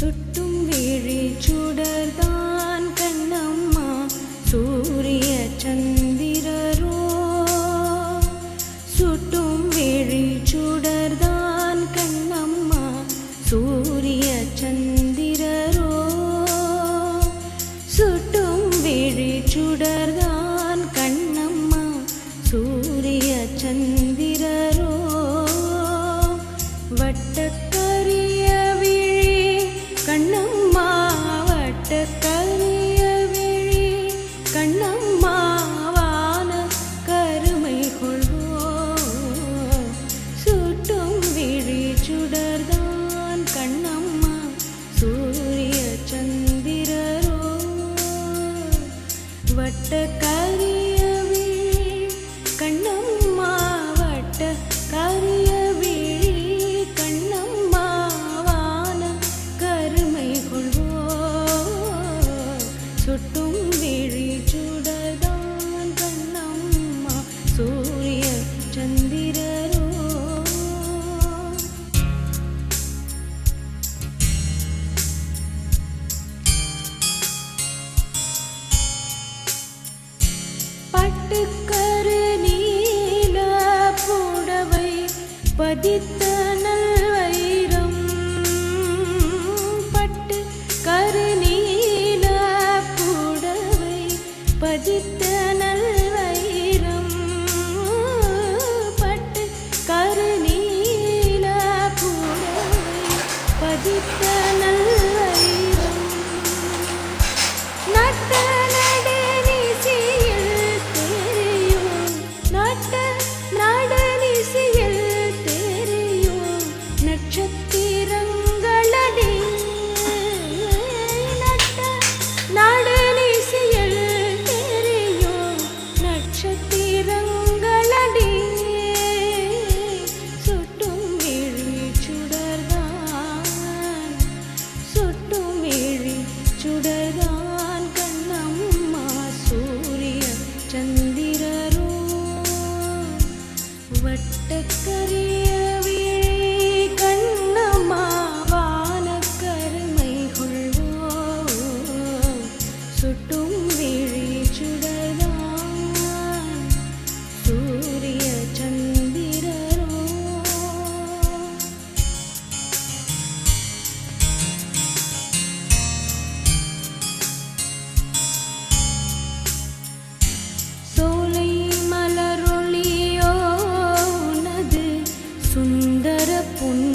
சுட்டும் விழி சுடர்தான் கண்ணம்மா சூரிய சந்திரரோ சுட்டும் விழி சுடர்தான் கண்ணம்மா சூரிய சந்திரரோ சுட்டும் விழி சுடர்தான் கண்ணம்மா சூரிய சந்திரரோ வட்டக்கரிய விழி கண்ணம்மா வட்டக்கரிய விழி கண்ணம்மா வான கருமை கொள்வோ சுட்டும் விழி சுடர்தான் கண்ணம்மா சூரிய சந்திரரோ வட்டக்கரிய விழி கண்ணம்மா வட்டக்கரிய சுட்டும் விழி சுடர்தான் கண்ணம்மா சூரிய சந்திரரோ பட்டுக்கரு நீல புடவை பதித்த நல்வைரம் பட்டு கரு பதித்த நல்வைரம் பட்டு கருநீல புடவை பதித்த நல்வைரம் நட்ட நடனிசையில் தெரியும் நட்ட நடனிசையில் தெரியும் நட்சத்திரங்களடி நட்ட நடனிசையில் நட்சத்திரங்களடி சுட்டும் விழி சுடர்தான் சுட்டும் விழி சுடர்தான் கண்ணம்மா சூரிய சந்திரரோ வட்டக்கரிய விழி கண்ணம்மா வானக்கருமை கொள்வோ சுட்டும் விழி சுடர்தான் சூரிய சந்திரரோ சோலை மலரொளியோ உனது சுந்தர புன்